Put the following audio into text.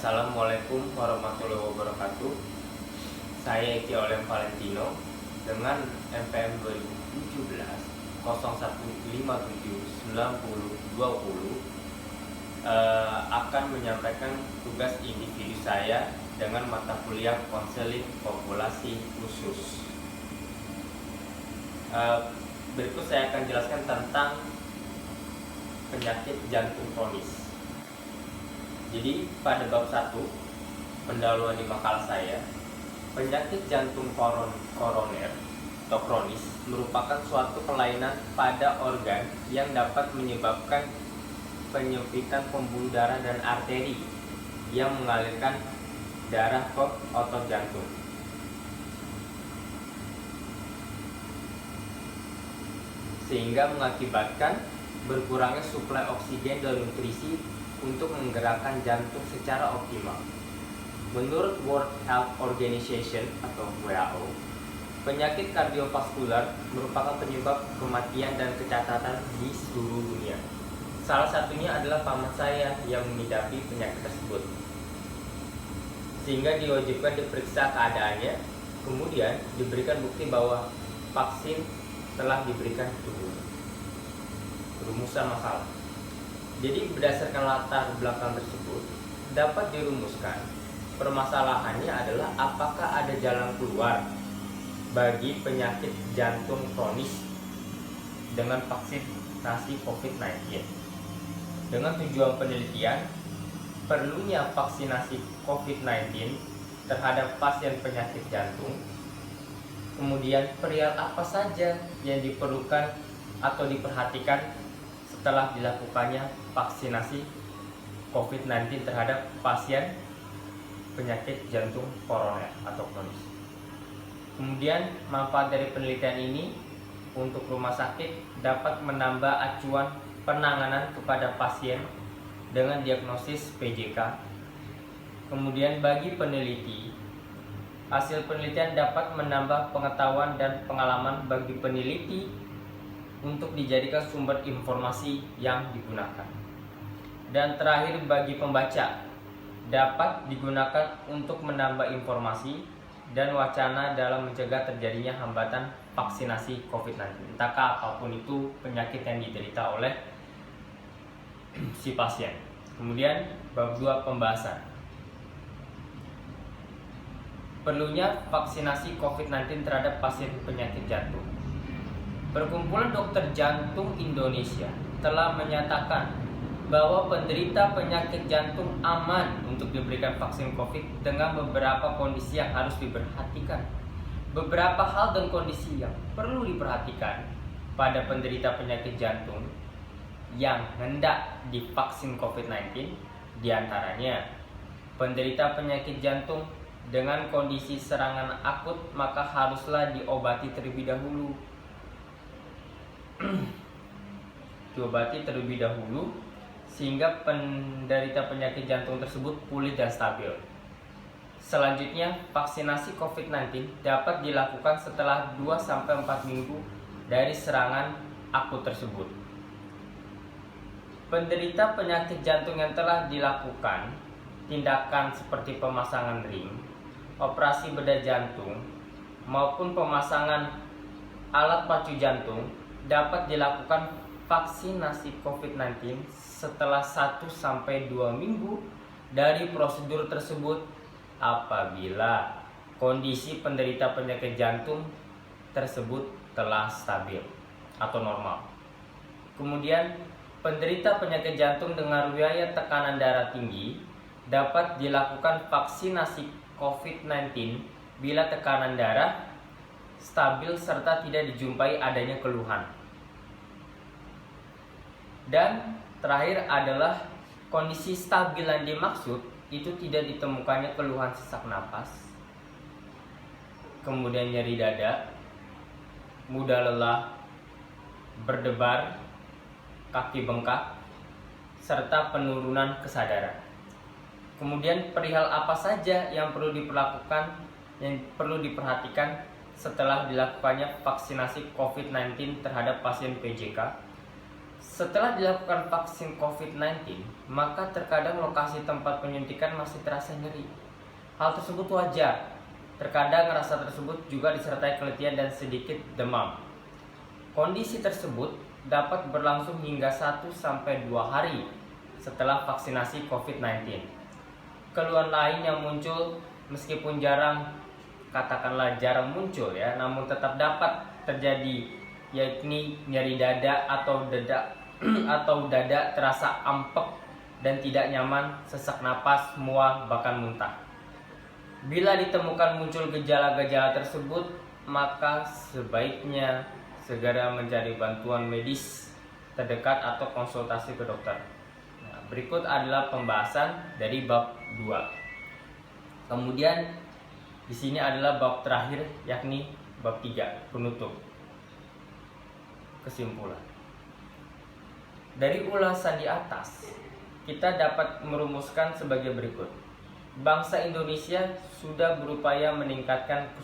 Assalamualaikum warahmatullahi wabarakatuh. Saya Eki Olem Valentino dengan NPM 2017 0157 90 20 akan menyampaikan tugas individu saya dengan mata kuliah konseling populasi khusus. Berikut saya akan jelaskan tentang penyakit jantung kronis. Jadi pada bab 1 pendahuluan di makalah saya, penyakit jantung koroner atau kronis merupakan suatu kelainan pada organ yang dapat menyebabkan penyempitan pembuluh darah dan arteri yang mengalirkan darah ke otot jantung. Sehingga mengakibatkan berkurangnya suplai oksigen dan nutrisi untuk menggerakkan jantung secara optimal. Menurut World Health Organization atau WHO, penyakit kardiovaskular merupakan penyebab kematian dan kecacatan di seluruh dunia. Salah satunya adalah paman saya yang mengidapi penyakit tersebut, sehingga diwajibkan diperiksa keadaannya, kemudian diberikan bukti bahwa vaksin telah diberikan tubuh. Rumusan masalah. Jadi berdasarkan latar belakang tersebut dapat dirumuskan permasalahannya adalah apakah ada jalan keluar bagi penyakit jantung kronis dengan vaksinasi COVID-19. Dengan tujuan penelitian, perlunya vaksinasi COVID-19 terhadap pasien penyakit jantung. Kemudian perihal apa saja yang diperlukan atau diperhatikan setelah dilakukannya vaksinasi COVID-19 terhadap pasien penyakit jantung koroner atau kronis. Kemudian manfaat dari penelitian ini untuk rumah sakit dapat menambah acuan penanganan kepada pasien dengan diagnosis PJK. Kemudian bagi peneliti, hasil penelitian dapat menambah pengetahuan dan pengalaman bagi peneliti untuk dijadikan sumber informasi yang digunakan. Dan terakhir bagi pembaca, dapat digunakan untuk menambah informasi dan wacana dalam mencegah terjadinya hambatan vaksinasi COVID-19. Entahkah apapun itu penyakit yang diderita oleh si pasien. Kemudian bab 2 pembahasan. Perlunya vaksinasi COVID-19 terhadap pasien penyakit jantung. Perkumpulan Dokter Jantung Indonesia telah menyatakan bahwa penderita penyakit jantung aman untuk diberikan vaksin COVID dengan beberapa kondisi yang harus diperhatikan. Beberapa hal dan kondisi yang perlu diperhatikan pada penderita penyakit jantung yang hendak divaksin COVID-19 diantaranya penderita penyakit jantung dengan kondisi serangan akut maka haruslah diobati terlebih dahulu. Diobati terlebih dahulu sehingga penderita penyakit jantung tersebut pulih dan stabil. Selanjutnya, vaksinasi COVID-19 dapat dilakukan setelah 2-4 minggu dari serangan akut tersebut. Penderita penyakit jantung yang telah dilakukan tindakan seperti pemasangan ring, operasi bedah jantung, maupun pemasangan alat pacu jantung dapat dilakukan vaksinasi COVID-19 setelah 1-2 minggu dari prosedur tersebut apabila kondisi penderita penyakit jantung tersebut telah stabil atau normal. Kemudian penderita penyakit jantung dengan riwayat tekanan darah tinggi dapat dilakukan vaksinasi COVID-19 bila tekanan darah stabil serta tidak dijumpai adanya keluhan. Dan terakhir adalah kondisi stabil yang dimaksud itu tidak ditemukannya keluhan sesak napas, kemudian nyeri dada, mudah lelah, berdebar, kaki bengkak, serta penurunan kesadaran. Kemudian perihal apa saja yang perlu diperhatikan setelah dilakukannya vaksinasi COVID-19 terhadap pasien PJK. Setelah dilakukan vaksin COVID-19, maka terkadang lokasi tempat penyuntikan masih terasa nyeri. Hal tersebut wajar. Terkadang rasa tersebut juga disertai keletihan dan sedikit demam. Kondisi tersebut dapat berlangsung hingga 1-2 hari setelah vaksinasi COVID-19. Keluhan lain yang muncul meskipun katakanlah jarang muncul ya, namun tetap dapat terjadi, yakni nyeri dada atau dada terasa ampek dan tidak nyaman, sesak napas, mual, bahkan muntah. Bila ditemukan muncul gejala-gejala tersebut, maka sebaiknya segera mencari bantuan medis terdekat atau konsultasi ke dokter. Nah, berikut adalah pembahasan dari bab 2. Kemudian di sini adalah bab terakhir, yakni bab 3, penutup. Kesimpulan. Dari ulasan di atas, kita dapat merumuskan sebagai berikut. Bangsa Indonesia sudah berupaya meningkatkan